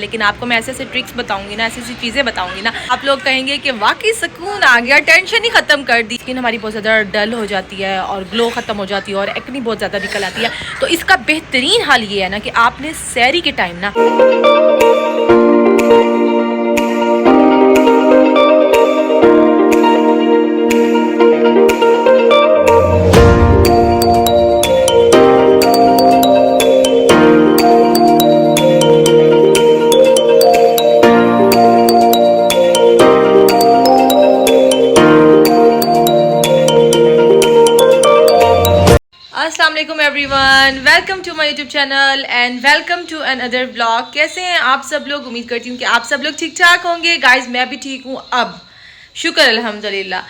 लेकिन आपको मैं ऐसे ऐसे ट्रिक्स बताऊंगी ना, ऐसी ऐसी चीज़ें बताऊंगी ना, आप लोग कहेंगे कि वाकई सुकून आ गया, टेंशन ही ख़त्म कर दी। स्किन हमारी बहुत ज़्यादा डल हो जाती है और ग्लो ख़त्म हो जाती है और एक्नी बहुत ज़्यादा निकल आती है। तो इसका बेहतरीन हाल ये है ना कि आपने सैरी के टाइम ना अस्सलाम वालेकुम everyone, welcome to my YouTube channel and welcome to another vlog. कैसे हैं आप सब लोग? उम्मीद करती हूँ कि आप सब लोग ठीक ठाक होंगे। गाइस मैं भी ठीक हूँ अब, शुक्र अल्हम्दुलिल्लाह।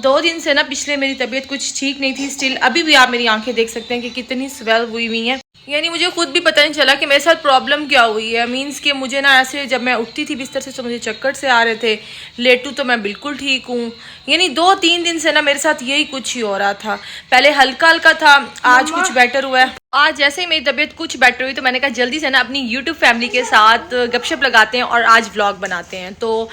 2 दिन से ना पिछले मेरी तबीयत कुछ ठीक नहीं थी। स्टिल अभी भी आप मेरी आंखें देख सकते हैं कि कितनी स्वेल हुई हैं। यानी मुझे खुद भी पता नहीं चला कि मेरे साथ प्रॉब्लम क्या हुई है। मीन्स कि मुझे ना ऐसे जब मैं उठती थी बिस्तर से तो मुझे चक्कर से आ रहे थे, लेटू तो मैं बिल्कुल ठीक हूँ। यानी 2-3 दिन से ना मेरे साथ यही कुछ ही हो रहा था। पहले हल्का हल्का था, आज कुछ बेटर हुआ है। आज जैसे ही मेरी तबीयत कुछ बेटर हुई तो मैंने कहा जल्दी से ना अपनी यूट्यूब फैमिली के साथ गपशप लगाते हैं और आज व्लॉग बनाते हैं। तो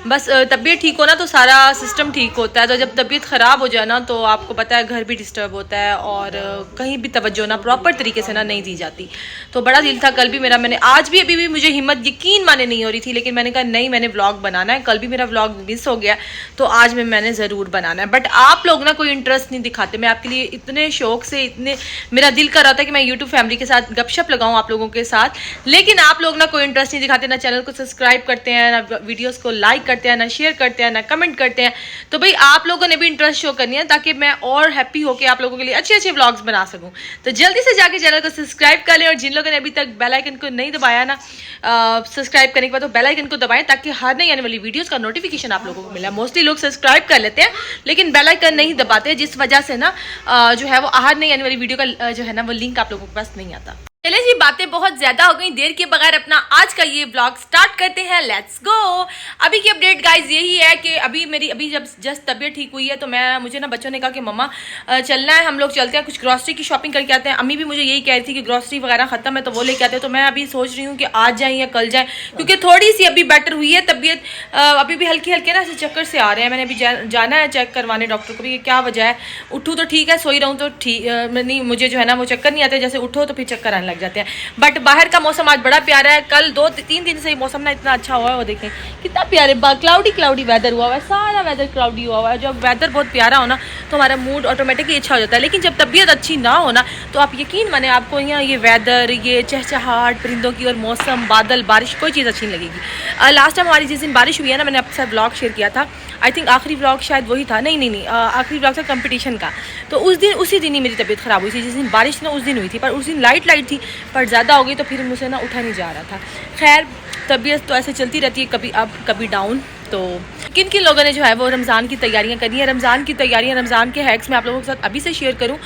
बस तबीयत ठीक हो ना तो सारा सिस्टम ठीक होता है। तो जब तबीयत ख़राब हो जाए ना तो आपको पता है घर भी डिस्टर्ब होता है और कहीं भी तवज्जो ना प्रॉपर तरीके से ना नहीं दी जाती। तो बड़ा दिल था कल भी मेरा, मैंने आज भी अभी भी मुझे हिम्मत यकीन माने नहीं हो रही थी, लेकिन मैंने कहा नहीं मैंने व्लॉग बनाना है। कल भी मेरा व्लॉग मिस हो गया तो आज मैंने ज़रूर बनाना है। बट आप लोग ना कोई इंटरेस्ट नहीं दिखाते। मैं आपके लिए इतने शौक से, इतने मेरा दिल कर रहा था कि मैं यूट्यूब फैमिली के साथ गपशप लगाऊं आप लोगों के साथ, लेकिन आप लोग ना कोई इंटरेस्ट नहीं दिखाते, ना चैनल को सब्सक्राइब करते हैं, ना वीडियोस को लाइक करते हैं, ना शेयर करते हैं, ना कमेंट करते हैं। तो भाई आप लोगों ने भी इंटरेस्ट शो करनी है ताकि मैं और हैप्पी होकर आप लोगों के लिए अच्छे अच्छे व्लॉग्स बना सकूं। तो जल्दी से जाके चैनल को सब्सक्राइब कर लें और जिन लोगों ने अभी तक बेल आइकन को नहीं दबाया ना सब्सक्राइब करने के बाद तो बेल आइकन को दबाएं ताकि हर नई आने वाली वीडियोस का नोटिफिकेशन आप लोगों को मिले। मोस्टली लोग सब्सक्राइब कर लेते हैं लेकिन बेल आइकन नहीं दबाते, जिस वजह से ना जो है वो हर नई आने वाली वीडियो का जो है ना वो लिंक आप लोगों के पास नहीं आता। चले जी, बातें बहुत ज्यादा हो गई, देर के बगैर अपना आज का ये ब्लॉग स्टार्ट करते हैं। Let's go. अभी की अपडेट गाइज यही है कि अभी जब जस्ट तबीयत ठीक हुई है तो मुझे ना बच्चों ने कहा कि मम्मा चलना है, हम लोग चलते हैं, कुछ ग्रॉसरी की शॉपिंग करके आते हैं। अम्मी भी मुझे यही कह रही थी कि ग्रॉसरी वगैरह खत्म है तो वो लेके आते हैं। तो मैं अभी सोच रही हूँ कि आज जाएं या कल जाएं, क्योंकि थोड़ी सी अभी बेटर हुई है तबीयत। अभी भी हल्के हल्के ना ऐसे चक्कर से आ रहे हैं। मैंने अभी जाना है चेक करवाने डॉक्टर को भी, क्या वजह है। उठूँ तो ठीक है, सोई रहूँ तो ठीक नहीं, मुझे जो है ना वो चक्कर नहीं आते, जैसे उठो तो फिर चक्कर आने लग जाते हैं। बट बाहर का मौसम आज बड़ा प्यारा है। कल 2-3 दिन से ही मौसम ना इतना अच्छा हुआ है, वो देखें कितना प्यारे क्लाउडी वेदर हुआ है। सारा वेदर क्लाउडी हुआ है। जब वेदर बहुत प्यारा हो ना तो हमारा मूड ऑटोमेटिकली अच्छा हो जाता है। लेकिन जब तबीयत अच्छी ना हो ना तो आप यकीन माने आपको यहाँ ये वेदर, ये चहचहाट परिंदों की और मौसम, बादल, बारिश, कोई चीज़ अच्छी नहीं लगेगी। लास्ट टाइम हमारी जिस दिन बारिश हुई है ना, मैंने आपके साथ ब्लॉग शेयर किया था, आई थिंक आखिरी ब्लॉग शायद वही था, नहीं आखिरी ब्लॉग था कंपटीशन का। तो उसी दिन ही मेरी तबीयत ख़राब हुई थी। जिस दिन बारिश ना उस दिन हुई थी, पर उस दिन लाइट थी, पर ज़्यादा हो गई तो फिर मुझसे ना उठा नहीं जा रहा था। खैर तबीयत तो ऐसे चलती रहती है, कभी अप कभी डाउन। तो किन किन लोगों ने जो है वो रमज़ान की तैयारियां करनी है, रमज़ान की तैयारियां, रमज़ान के हैक्स मैं आप लोगों के साथ अभी से शेयर करूं।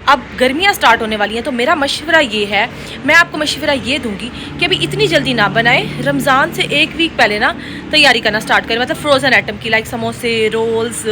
अब गर्मियां स्टार्ट होने वाली हैं तो मेरा मशवरा ये है, मैं आपको मशवरा ये दूंगी कि अभी इतनी जल्दी ना बनाएं। रमज़ान से 1 वीक पहले ना तैयारी करना स्टार्ट करें, मतलब फ्रोज़न आइटम की, लाइक समोसे, रोल्स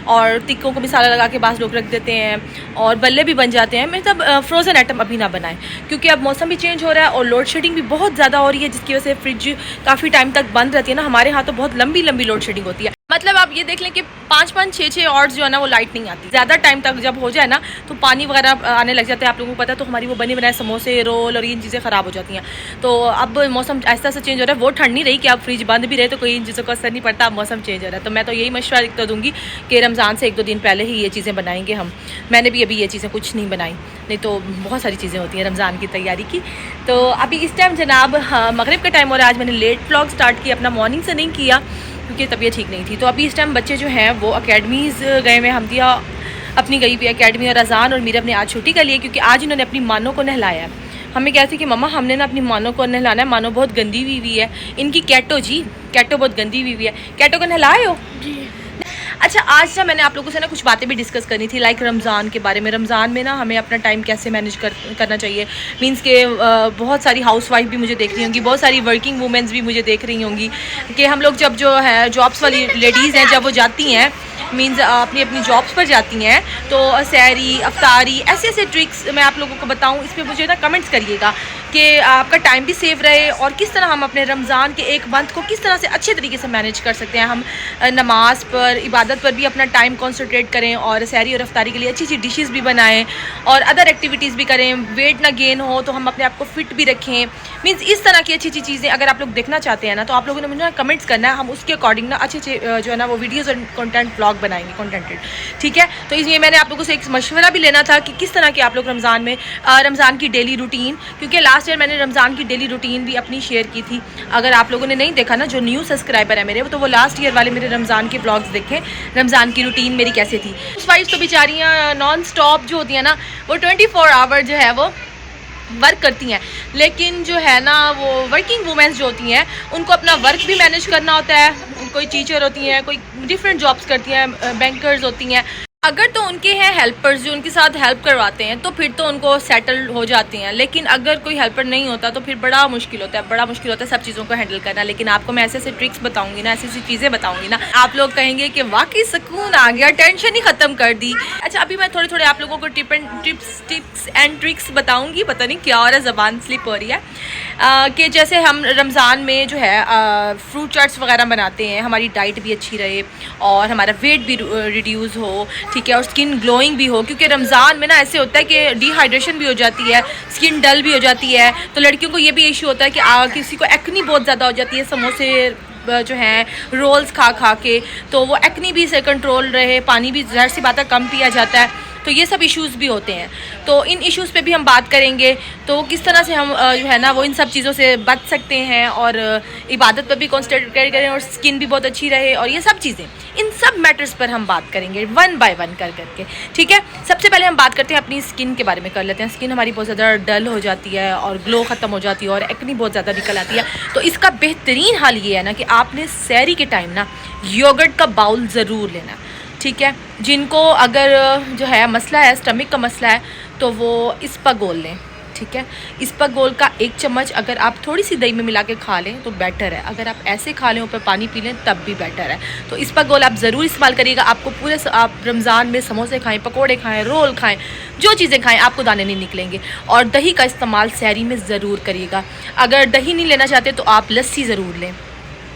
और टिक्कों को मसाला लगा के बास लोग रख देते हैं और बल्ले भी बन जाते हैं। मतलब फ्रोज़न आइटम अभी ना बनाएं, क्योंकि अब मौसम भी चेंज हो रहा है और लोड शेडिंग भी बहुत ज़्यादा हो रही है, जिसकी वजह से फ्रिज काफ़ी टाइम तक बंद रहती है ना। हमारे यहाँ तो बहुत लंबी लोड शेडिंग होती है। मतलब आप ये देख लें कि 5-5, 6-6 आवर्स जो है ना वो लाइट नहीं आती। ज़्यादा टाइम तक जब हो जाए ना तो पानी वगैरह आने लग जाता है, आप लोगों को पता है। तो हमारी वो बने बनाए समोसे, रोल और ये चीज़ें ख़राब हो जाती हैं। तो अब मौसम ऐसा चेंज हो रहा है, वो ठंड नहीं रही कि अब फ्रिज बंद भी रहे तो कोई इन चीज़ों का असर नहीं पड़ता। अब मौसम चेंज हो रहा है तो मैं तो यही मशवरा तो दूँगी कि रमज़ान से 1-2 दिन पहले ही ये चीज़ें बनाएंगे हम। मैंने भी अभी ये चीज़ें कुछ नहीं बनाई, नहीं तो बहुत सारी चीज़ें होती हैं रमज़ान की तैयारी की। तो अभी इस टाइम जनाब मगरिब का टाइम हो रहा है। आज मैंने लेट व्लॉग स्टार्ट किया, अपना मॉर्निंग से नहीं किया क्योंकि तबीयत ठीक नहीं थी। तो अभी इस टाइम बच्चे जो हैं वो अकेडमीज़ गए हुए, हमदिया अपनी गई भी अकेडमी, और अजान और मीरब ने आज छुट्टी कर ली है क्योंकि आज इन्होंने अपनी मानो को नहलाया है। हमें कहते थे कि मम्मा हमने ना अपनी मानो को नहलाना है, मानो बहुत गंदी हुई है। इनकी कैटो बहुत गंदी हुई है। कैटो को नहलाए हो जी? अच्छा, आज ना मैंने आप लोगों से ना कुछ बातें भी डिस्कस करनी थी, लाइक रमज़ान के बारे में। रमज़ान में ना हमें अपना टाइम कैसे मैनेज करना चाहिए। मींस के बहुत सारी हाउसवाइफ भी मुझे देख रही होंगी, बहुत सारी वर्किंग वूमेंस भी मुझे देख रही होंगी कि हम लोग जब जो है जॉब्स वाली लेडीज़ हैं, जब वो जाती हैं मीन्स अपनी अपनी जॉब्स पर जाती हैं तो सहरी, अफ्तारी, ऐसे ऐसे ट्रिक्स मैं आप लोगों को बताऊं, इस पर मुझे ना कमेंट्स करिएगा कि आपका टाइम भी सेव रहे, और किस तरह हम अपने रमज़ान के एक मंथ को किस तरह से अच्छे तरीके से मैनेज कर सकते हैं। हम नमाज पर, इबादत पर भी अपना टाइम कॉन्सनट्रेट करें, और सहरी और अफ्तारी के लिए अच्छी अच्छी डिशेज़ भी बनाएं, और अदर एक्टिविटीज़ भी करें, वेट ना गेन हो तो हम अपने आप को फिट भी रखें। मीन्स इस तरह की अच्छी अच्छी चीज़ें अगर आप लोग देखना चाहते हैं ना, तो आप लोगों ने मुझे कमेंट्स करना है, हम उसके अकॉर्डिंग ना अच्छे अच्छे जो है ना वो वीडियोज़ और कंटेंट ब्लॉग बनाएंगे, कंटेंटेड, ठीक है। तो इसलिए मैंने आप लोगों से एक मशवरा भी लेना था कि किस तरह के आप लोग रमज़ान में रमज़ान की डेली रूटीन, क्योंकि लास्ट ईयर मैंने रमज़ान की डेली रूटीन भी अपनी शेयर की थी। अगर आप लोगों ने नहीं देखा ना, जो न्यू सब्सक्राइबर है मेरे, तो वो लास्ट ईयर वाले मेरे रमज़ान के ब्लॉग्स देखें, रमज़ान की रूटीन मेरी कैसे थी। उस वाइफ तो बेचारियाँ नॉन स्टॉप जो होती हैं ना, वो 24 आवर जो है वो वर्क करती हैं, लेकिन जो है ना वो वर्किंग वुमेंस जो होती हैं उनको अपना वर्क भी मैनेज करना होता है। कोई टीचर होती हैं, कोई डिफरेंट जॉब्स करती हैं, बैंकर्स होती हैं। अगर तो उनके हैं हेल्पर्स जो उनके साथ हेल्प करवाते हैं तो फिर तो उनको सेटल हो जाती हैं, लेकिन अगर कोई हेल्पर नहीं होता तो फिर बड़ा मुश्किल होता है सब चीज़ों को हैंडल करना। लेकिन आपको मैं ऐसे ऐसे ट्रिक्स बताऊंगी ना, ऐसी ऐसी चीज़ें बताऊंगी ना, आप लोग कहेंगे कि वाकई सुकून आ गया, टेंशन ही ख़त्म कर दी। अच्छा, अभी मैं थोड़े थोड़े आप लोगों को टिप्स एंड ट्रिक्स बताऊँगी, पता नहीं क्या हो रहा है, ज़बान स्लिप हो रही है, कि जैसे हम रमज़ान में जो है फ्रूट चाट्स वगैरह बनाते हैं, हमारी डाइट भी अच्छी रहे और हमारा वेट भी रिड्यूस हो, ठीक है, और स्किन ग्लोइंग भी हो। क्योंकि रमज़ान में ना ऐसे होता है कि डिहाइड्रेशन भी हो जाती है, स्किन डल भी हो जाती है। तो लड़कियों को ये भी इशू होता है कि किसी को एक्नी बहुत ज़्यादा हो जाती है समोसे जो हैं, रोल्स खा खा के, तो वो एक्नी भी से कंट्रोल रहे, पानी भी ज़ाहिर सी बात है कम पिया जाता है, तो ये सब इश्यूज़ भी होते हैं। तो इन इश्यूज़ पे भी हम बात करेंगे, तो किस तरह से हम जो है ना वो इन सब चीज़ों से बच सकते हैं, और इबादत पर भी कॉन्सेंट्रेट करें, और स्किन भी बहुत अच्छी रहे, और ये सब चीज़ें, इन सब मैटर्स पर हम बात करेंगे वन बाय वन करके, ठीक है। सबसे पहले हम बात करते हैं अपनी स्किन के बारे में कर लेते हैं। स्किन हमारी बहुत ज़्यादा डल हो जाती है और ग्लो ख़त्म हो जाती है और एक्नी बहुत ज़्यादा निकल आती है। तो इसका बेहतरीन हाल ये है ना कि आपने सहरी के टाइम ना योगर्ट का बाउल ज़रूर लेना, ठीक है। जिनको अगर जो है मसला है, स्टमक का मसला है, तो वो इस्पागोल लें, ठीक है। इस्पागोल का 1 चम्मच अगर आप थोड़ी सी दही में मिला के खा लें तो बेटर है। अगर आप ऐसे खा लें, ऊपर पानी पी लें, तब भी बेटर है। तो इस्पागोल आप ज़रूर इस्तेमाल करिएगा। आपको पूरे आप रमज़ान में समोसे खाएं, पकोड़े खाएं, रोल खाएं, जो चीज़ें खाएं, आपको दाने नहीं निकलेंगे। और दही का इस्तेमाल सहरी में ज़रूर करिएगा। अगर दही नहीं लेना चाहते तो आप लस्सी ज़रूर लें,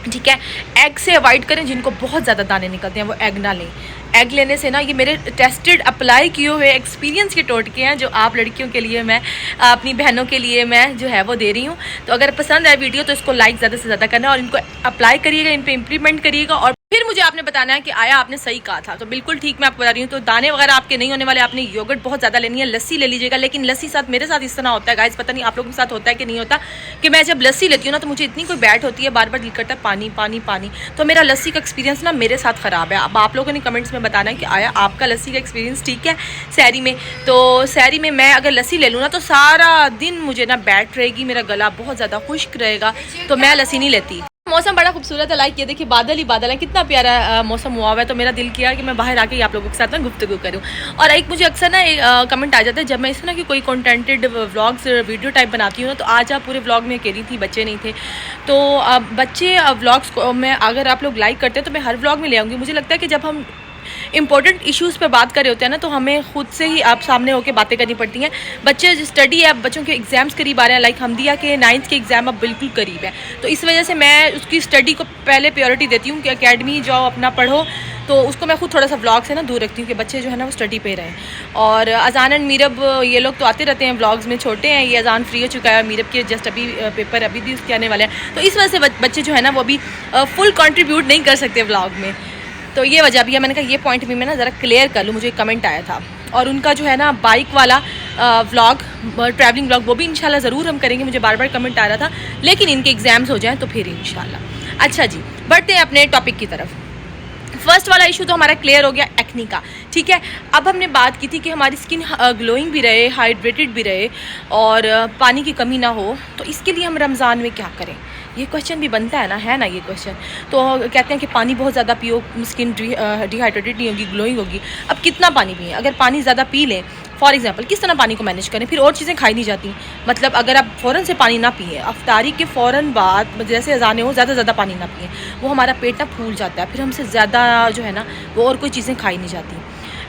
ठीक है। एग से अवॉइड करें, जिनको बहुत ज़्यादा दाने निकलते हैं वो एग ना लें। एग लेने से ना, ये मेरे टेस्टेड अप्लाई किए हुए एक्सपीरियंस के टोटके हैं जो आप लड़कियों के लिए, मैं अपनी बहनों के लिए मैं जो है वो दे रही हूँ। तो अगर पसंद आए वीडियो तो इसको लाइक ज़्यादा से ज़्यादा करना और इनको अप्लाई करिएगा, इन पर इम्प्लीमेंट करिएगा, और फिर मुझे आपने बताना है कि आया आपने सही कहा था। तो बिल्कुल ठीक मैं आपको बता रही हूँ। तो दाने वगैरह आपके नहीं होने वाले। आपने योगर्ट बहुत ज़्यादा लेनी है, लस्सी ले लीजिएगा। लेकिन लस्सी साथ, मेरे साथ इस तरह होता है गाइस, पता नहीं आप लोगों के साथ होता है कि नहीं होता, कि मैं जब लस्सी लेती हूँ ना तो मुझे इतनी कोई बैठ होती है, बार बार दिल करता है पानी पानी पानी। तो मेरा लस्सी का एक्सपीरियंस ना मेरे साथ ख़राब है। अब आप लोगों ने कमेंट्स में बताना है कि आया आपका लस्सी का एक्सपीरियंस ठीक है सहरी में। तो सहरी में मैं अगर लस्सी ले लूँ ना तो सारा दिन मुझे ना बैठ रहेगी, मेरा गला बहुत ज़्यादा खुश्क रहेगा, तो मैं लस्सी नहीं लेती। मौसम बड़ा खूबसूरत है, लाइक ये देखिए बादल ही बादल है, कितना प्यारा मौसम हुआ हुआ है। तो मेरा दिल किया कि मैं बाहर आके आप लोगों के साथ ना गुफ्तगू करूँ। और एक मुझे अक्सर ना कमेंट आ जाता है जब मैं इस ना कि कोई कंटेंटेड व्लॉग्स वीडियो टाइप बनाती हूँ ना, तो आज आप पूरे व्लॉग में अकेली थी, बच्चे नहीं थे। तो बच्चे व्लॉग्स को मैं, अगर आप लोग लाइक करते हैं तो मैं हर व्लॉग में ले आऊँगी। मुझे लगता है कि जब हम इंपॉर्टेंट इश्यूज़ पे बात कर रहे होते हैं ना, तो हमें खुद से ही आप सामने होकर बातें करनी पड़ती हैं। बच्चे स्टडी है, बच्चों के एग्ज़ाम्स करीब आ रहे हैं, लाइक हमदिया के 9th के एग्ज़ाम अब बिल्कुल करीब है। तो इस वजह से मैं उसकी स्टडी को पहले प्रायोरिटी देती हूँ कि अकेडमी जाओ, अपना पढ़ो। तो उसको मैं खुद थोड़ा सा व्लॉग से ना दूर रखती हूँ कि बच्चे जो है ना वो स्टडी पे रहें। और अजान एंड मीरब ये लोग तो आते रहते हैं व्लॉग्स में, छोटे हैं, ये अजान फ्री हो चुका है और मीरब के जस्ट अभी पेपर अभी भी उसके आने वाले हैं। तो इस वजह से बच्चे जो है ना वो अभी फुल कंट्रीब्यूट नहीं कर सकते व्लॉग में। तो ये वजह भी है। मैंने कहा ये पॉइंट भी मैं ना ज़रा क्लियर कर लूँ, मुझे कमेंट आया था। और उनका जो है ना बाइक वाला व्लॉग, ट्रैवलिंग व्लॉग, वो भी इंशाल्लाह ज़रूर हम करेंगे। मुझे बार बार कमेंट आ रहा था, लेकिन इनके एग्ज़ाम्स हो जाएं तो फिर इंशाल्लाह। अच्छा जी, बढ़ते हैं अपने टॉपिक की तरफ। फर्स्ट वाला इशू तो हमारा क्लियर हो गया एक्नी का, ठीक है। अब हमने बात की थी कि हमारी स्किन ग्लोइंग भी रहे, हाइड्रेटेड भी रहे और पानी की कमी ना हो। तो इसके लिए हम रमज़ान में क्या करें, ये क्वेश्चन भी बनता है ना ये क्वेश्चन। तो कहते हैं कि पानी बहुत ज़्यादा पियो, स्किन डिहाइड्रेटेड नहीं होगी, ग्लोइंग होगी। अब कितना पानी पिए? अगर पानी ज़्यादा पी लें, फॉर एग्जांपल किस तरह पानी को मैनेज करें? फिर और चीज़ें खाई नहीं जाती। मतलब अगर आप फ़ौरन से पानी ना पिए, अफ्तारी के फ़ौरन बाद जैसे अजाने हो, ज़्यादा पानी ना पिए, वो हमारा पेट ना फूल जाता है, फिर हमसे ज़्यादा जो है ना वो और कोई चीज़ें खाई नहीं जाती।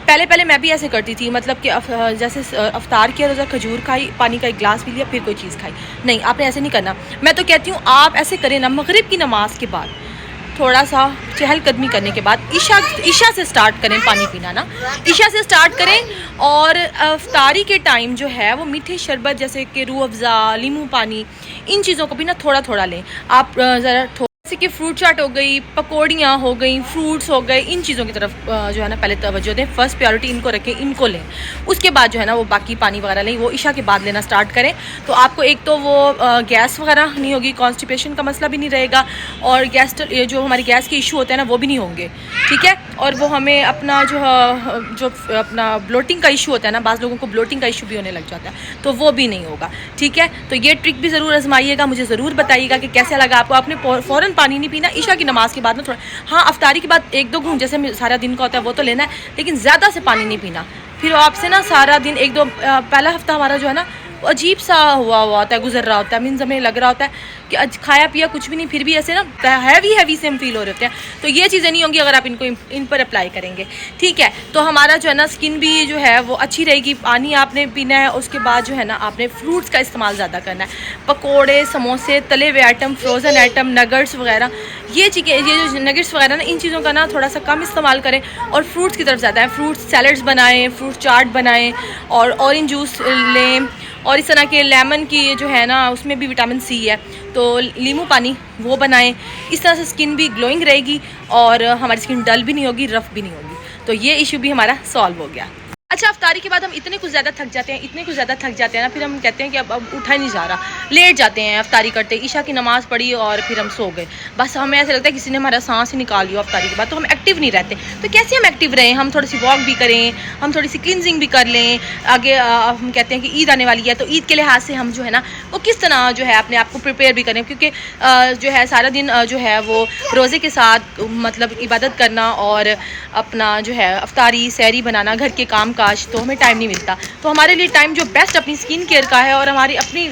पहले पहले मैं भी ऐसे करती थी, मतलब कि जैसे अफ्तार किया रोज़ा, खजूर खाई, पानी का एक गिलास पी लिया, फिर कोई चीज़ खाई। नहीं, आपने ऐसे नहीं करना। मैं तो कहती हूँ आप ऐसे करें ना, मगरिब की नमाज़ के बाद थोड़ा सा चहलकदमी करने के बाद ईशा से स्टार्ट करें पानी पीना ना, ईशा से स्टार्ट करें। और अफ्तारी के टाइम जो है वो मीठे शरबत जैसे कि रूह अफ़ज़ा, नींबू पानी, इन चीज़ों को भी ना थोड़ा थोड़ा लें आप। ज़रा जैसे कि फ्रूट चाट हो गई, पकौड़ियाँ हो गई, फ्रूट्स हो गए, इन चीज़ों की तरफ जो है ना पहले तवज्जो दें। फर्स्ट प्रायोरिटी इनको रखें, इनको लें। उसके बाद जो है ना वो बाकी पानी वगैरह लें, वो ईशा के बाद लेना स्टार्ट करें। तो आपको एक तो वो गैस वगैरह नहीं होगी, कॉन्स्टिपेशन का मसला भी नहीं रहेगा, और जो हमारी गैस के इशू होते हैं ना वो भी नहीं होंगे, ठीक है। और वो हमें अपना जो अपना ब्लोटिंग का इशू होता है ना, बाज़ लोगों को ब्लोटिंग का इशू भी होने लग जाता है, तो वो भी नहीं होगा, ठीक है। तो ये ट्रिक भी ज़रूर आजमाइएगा, मुझे ज़रूर बताइएगा कि कैसा लगा आपको। आपने फ़ौरन पानी नहीं पीना, ईशा की नमाज़ के बाद ना थोड़ा, हाँ अफ्तारी के बाद 1-2 घूंट जैसे सारा दिन का होता है वो तो लेना है, लेकिन ज़्यादा से पानी नहीं पीना। फिर आपसे ना सारा दिन 1-2 पहला हफ्ता हमारा जो है ना वो अजीब सा हुआ होता है, गुजर रहा होता है, मीन्स हमें लग रहा होता है कि आज खाया पिया कुछ भी नहीं, फिर भी ऐसे ना हैवी से हम फील हो रहे होते हैं। तो ये चीज़ें नहीं होंगी अगर आप इनको इन पर अप्लाई करेंगे, ठीक है। तो हमारा जो है ना स्किन भी जो है वो अच्छी रहेगी। पानी आपने पीना है, उसके बाद जो है ना आपने फ्रूट्स का इस्तेमाल ज़्यादा करना है। पकोड़े, समोसे, तले हुए आइटम, फ्रोज़न आइटम, नगट्स वगैरह, ये जो नगट्स वगैरह ना, इन चीज़ों का ना थोड़ा सा कम इस्तेमाल करें और फ्रूट्स की तरफ ज़्यादा है। फ्रूट्स सैलड्स बनाएं, फ्रूट चाट बनाएं, और ऑरेंज जूस लें, और इस तरह के लेमन की जो है ना उसमें भी विटामिन सी है, तो नींबू पानी वो बनाएं। इस तरह से स्किन भी ग्लोइंग रहेगी और हमारी स्किन डल भी नहीं होगी, रफ़ भी नहीं होगी। तो ये इशू भी हमारा सॉल्व हो गया। अच्छा, अफ्तारी के बाद हम इतने कुछ ज़्यादा थक जाते हैं ना, फिर हम कहते हैं कि अब उठा ही नहीं जा रहा, लेट जाते हैं अफ्तारी करते। ईशा की नमाज़ पढ़ी और फिर हम सो गए, बस हमें ऐसा लगता है किसी ने हमारा सांस ही निकाल लिया अफ्तारी के बाद, तो हम एक्टिव नहीं रहते। तो कैसे हम एक्टिव रहें? हम थोड़ी सी वॉक भी करें, हम थोड़ी सी क्लिनजिंग भी कर लें। आगे हम कहते हैं कि ईद आने वाली है, तो ईद के लिहाज से हम जो है ना वो किस तरह जो है अपने आप को प्रिपेयर भी करें, क्योंकि जो है सारा दिन जो है वो रोज़े के साथ मतलब इबादत करना और अपना जो है अफ्तारी सहरी बनाना, घर के काम काज, तो हमें टाइम नहीं मिलता। तो हमारे लिए टाइम जो बेस्ट अपनी स्किन केयर का है और हमारी अपनी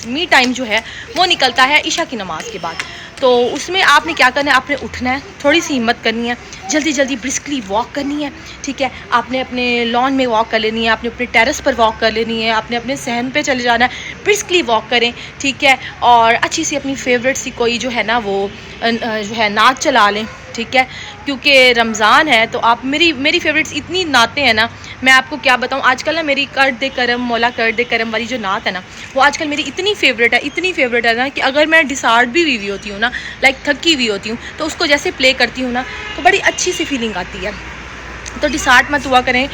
मी टाइम जो है वो निकलता है ईशा की नमाज़ के बाद। तो उसमें आपने क्या करना है, आपने उठना है, थोड़ी सी हिम्मत करनी है, जल्दी जल्दी ब्रिस्कली वॉक करनी है, ठीक है। आपने अपने लॉन में वॉक कर लेनी है, आपने अपने टेरेस पर वॉक कर लेनी है, आपने अपने सहन पे चले जाना है, ब्रिस्कली वॉक करें, ठीक है। और अच्छी सी अपनी फेवरेट सी कोई जो है ना वो जो है नाच चला लें, ठीक है। क्योंकि रमज़ान है तो आप मेरी फेवरेट्स इतनी नातें हैं ना, मैं आपको क्या बताऊं। आजकल ना मेरी कर दे करम मौला कर दे करम वाली जो नात है ना, वो आजकल मेरी इतनी फेवरेट है ना कि अगर मैं डिसार्ड भी हुई होती हूँ ना, लाइक थकी हुई होती हूँ, तो उसको जैसे प्ले करती हूँ ना तो बड़ी अच्छी सी फीलिंग आती है। तो डिसार्ट मत हुआ करें,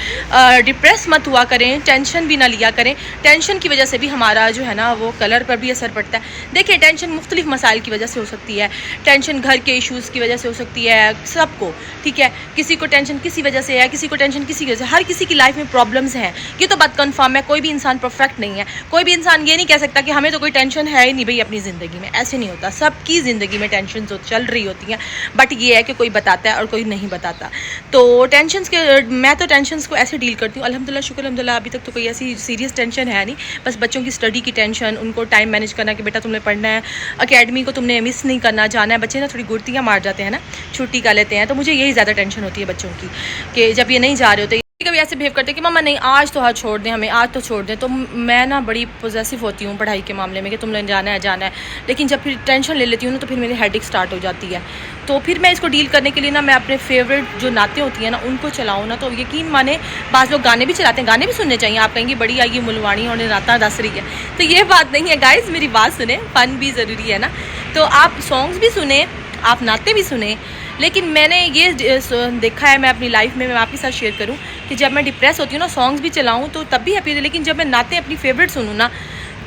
डिप्रेस मत हुआ करें, टेंशन भी ना लिया करें। टेंशन की वजह से भी हमारा जो है ना वो कलर पर भी असर पड़ता है। देखिए, टेंशन मुख्तलिफ मसाइल की वजह से हो सकती है। टेंशन घर के इश्यूज़ की वजह से हो सकती है, सबको, ठीक है। किसी को टेंशन किसी वजह से है, किसी को टेंशन किसी वजह से। हर किसी की लाइफ में प्रॉब्लम्स हैं, ये तो बात कन्फर्म है। कोई भी इंसान परफेक्ट नहीं है। कोई भी इंसान ये नहीं कह सकता कि हमें तो कोई टेंशन है ही नहीं भाई अपनी ज़िंदगी में, ऐसे नहीं होता। सबकी ज़िंदगी में टेंशन चल रही होती हैं, बट ये है कि कोई बताता है और कोई नहीं बताता। तो टेंशन के मैं तो टेंशन्स को ऐसे डील करती हूँ, अल्हम्दुलिल्लाह, शुक्र अल्हम्दुलिल्लाह, अभी तक तो कोई ऐसी सीरियस टेंशन है नहीं। बस बच्चों की स्टडी की टेंशन, उनको टाइम मैनेज करना कि बेटा तुमने पढ़ना है, अकेडमी को तुमने मिस नहीं करना, जाना है। बच्चे ना थोड़ी गुर्तियाँ मार जाते हैं ना, छुट्टी कर लेते हैं, तो मुझे यही ज़्यादा टेंशन होती है बच्चों की कि जब ये नहीं जा रहे होते, कभी ऐसे बिहेव करते हैं कि मम्मा नहीं आज तो हाथ छोड़ दें, हमें आज तो छोड़ दें। तो मैं ना बड़ी पॉजेसिव होती हूँ पढ़ाई के मामले में कि तुमने जाना है। लेकिन जब फिर टेंशन ले लेती हूँ ना तो फिर मेरी हेडेक स्टार्ट हो जाती है। तो फिर मैं इसको डील करने के लिए ना मैं अपने फेवरेट जो नातें होती हैं ना उनको चलाऊँ ना, तो यकीन माने बाज़ लोग गाने भी चलाते हैं, गाने भी सुनने चाहिए। आप कहेंगे बड़ी आई मुलवानी और नाता दस रही है, तो ये बात नहीं है गाइज़, मेरी बात सुने, फ़न भी ज़रूरी है ना। तो आप सॉन्ग्स भी सुने, आप नाते भी सुने। लेकिन मैंने ये देखा है, मैं अपनी लाइफ में मैं आपके साथ शेयर करूं कि जब मैं डिप्रेस होती हूँ ना, सॉन्ग्स भी चलाऊं तो तब भी हैप्पी होती है। लेकिन जब मैं नाते अपनी फेवरेट सुनूँ ना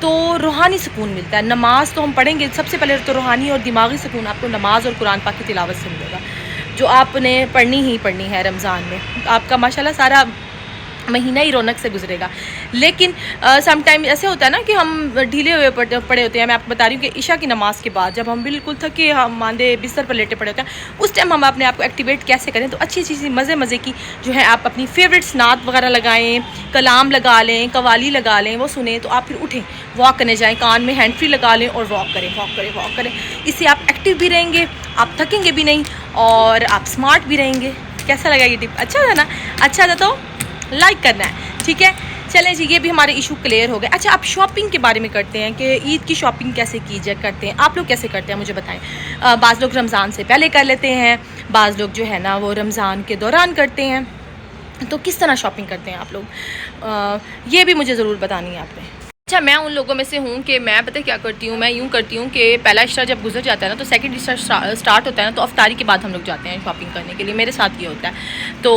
तो रूहानी सुकून मिलता है। नमाज तो हम पढ़ेंगे, सबसे पहले तो रूहानी और दिमागी सुकून आपको नमाज और कुरान पाक की तिलावत से मिलेगा, जो आपने पढ़नी ही पढ़नी है रमज़ान में। आपका माशाल्लाह सारा महीना ही रौनक से गुजरेगा। लेकिन समटाइम ऐसे होता है ना कि हम ढीले हुए पड़े होते हैं। मैं आपको बता रही हूँ कि ईशा की नमाज़ के बाद जब हम बिल्कुल थके, हम मांदे बिस्तर पर लेटे पड़े होते हैं, उस टाइम हम अपने आप को एक्टिवेट कैसे करें। तो अच्छी चीज़ मज़े की जो है आप अपनी फेवरेट स्नात वगैरह लगाएं, कलाम लगा लें, कवाली लगा लें, वो सुने। तो आप फिर उठें, वॉक करने जाएँ, कान में हैंड फ्री लगा लें और वॉक करें। इससे आप एक्टिव भी रहेंगे, आप थकेंगे भी नहीं और आप स्मार्ट भी रहेंगे। कैसा लगा ये टिप? अच्छा था ना? अच्छा था तो लाइक करना है, ठीक है। चलें जी, ये भी हमारे इशू क्लियर हो गए। अच्छा, अब शॉपिंग के बारे में करते हैं कि ईद की शॉपिंग कैसे की जाए करते हैं, आप लोग कैसे करते हैं मुझे बताएं। बाज़ लोग रमज़ान से पहले कर लेते हैं, बाज़ लोग जो है ना वो रमज़ान के दौरान करते हैं। तो किस तरह शॉपिंग करते हैं आप लोग, ये भी मुझे ज़रूर बतानी है आपने। अच्छा, मैं उन लोगों में से हूँ कि मैं पता क्या करती हूँ, मैं यूँ करती हूँ कि पहला इश्रा जब गुजर जाता है ना तो सेकंड इश्रा स्टार्ट होता है ना, तो अफ्तारी के बाद हम लोग जाते हैं शॉपिंग करने के लिए, मेरे साथ ये होता है। तो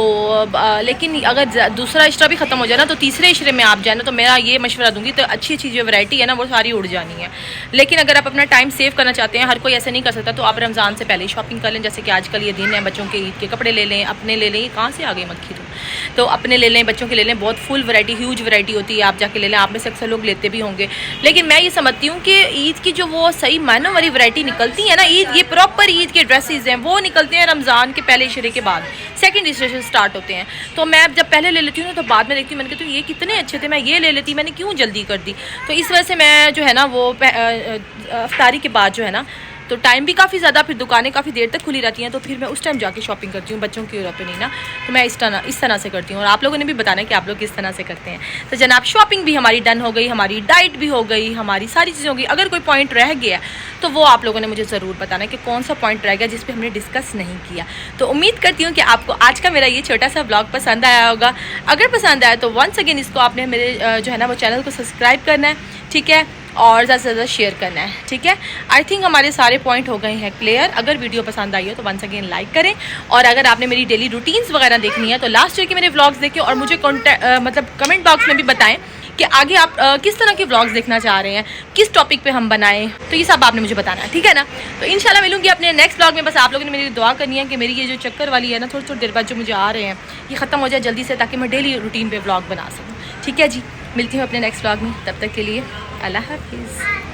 लेकिन अगर दूसरा इश्रा भी ख़त्म हो जाए ना तो तीसरे इश्रे में आप जाए ना, तो मेरा ये मशवरा दूँगी, तो अच्छी अच्छी जो वैरायटी है ना वो सारी उड़ जानी है। लेकिन अगर आप अपना टाइम सेव करना चाहते हैं, हर कोई ऐसे नहीं कर सकता, तो आप रमज़ान से पहले ही शॉपिंग कर लें। जैसे कि आजकल ये दिन है, बच्चों के ईद के कपड़े ले लें, अपने ले लें, कहाँ से आ गई मक्खी तो अपने ले लें, बच्चों के ले लें, बहुत फुल वैरायटी, ह्यूज वैरायटी होती है, आप जाके ले लें। आप में से अक्सर लोग लेते भी होंगे, लेकिन मैं ये समझती हूँ कि ईद की जो वो सही मायनों वाली वैरायटी निकलती है ना, ईद ये प्रॉपर ईद के ड्रेसेस हैं वो निकलते हैं रमज़ान के पहले इशरे के बाद, सेकंड इशरे से स्टार्ट होते हैं। तो मैं जब पहले ले लेती हूँ ना तो बाद में देखती हूँ, मैंने कहती हूँ ये कितने अच्छे थे, मैं ये ले लेती, मैंने क्यों जल्दी कर दी। तो इस वजह से मैं जो है ना वो अफ्तारी के बाद जो है ना, तो टाइम भी काफ़ी ज़्यादा, फिर दुकानें काफ़ी देर तक खुली रहती हैं, तो फिर मैं उस टाइम जाके शॉपिंग करती हूँ बच्चों की और अपनी ना। तो मैं इस तरह से करती हूँ, और आप लोगों ने भी बताना है कि आप लोग किस तरह से करते हैं। तो जनाब, शॉपिंग भी हमारी डन हो गई, हमारी डाइट भी हो गई, हमारी सारी चीज़ें हो गई। अगर कोई पॉइंट रह गया तो वो आप लोगों ने मुझे ज़रूर बताना है कि कौन सा पॉइंट रह गया जिस पर हमने डिस्कस नहीं किया। तो उम्मीद करती हूँ कि आपको आज का मेरा ये छोटा सा ब्लॉग पसंद आया होगा। अगर पसंद आया तो वंस अगेन इसको आपने मेरे जो है ना वो चैनल को सब्सक्राइब करना है, ठीक है, और ज़्यादा से ज़्यादा शेयर करना है, ठीक है। आई थिंक हमारे सारे पॉइंट हो गए हैं क्लियर। अगर वीडियो पसंद आई हो तो वंस अगेन लाइक करें, और अगर आपने मेरी डेली रूटीन्स वगैरह देखनी है तो लास्ट ईयर के मेरे व्लॉग्स देखें, और मुझे मतलब कमेंट बॉक्स में भी बताएं कि आगे आप किस तरह के व्लॉग्स देखना चाह रहे हैं, किस टॉपिक पे हम बनाएं, तो ये सब आपने मुझे बताना है, ठीक है ना। तो इंशाल्लाह मिलूंगी अपने नेक्स्ट व्लॉग में। बस आप लोगों ने मेरी दुआ करनी है कि मेरी ये जो चक्कर वाली है ना, थोड़ी थोड़ी देर बाद जो मुझे आ रहे हैं, ये ख़त्म हो जाए जल्दी से, ताकि मैं डेली रूटीन पे व्लॉग बना सकूँ, ठीक है जी। मिलती हूँ अपने नेक्स्ट व्लॉग में, तब तक के लिए अल्लाह हाफिज़।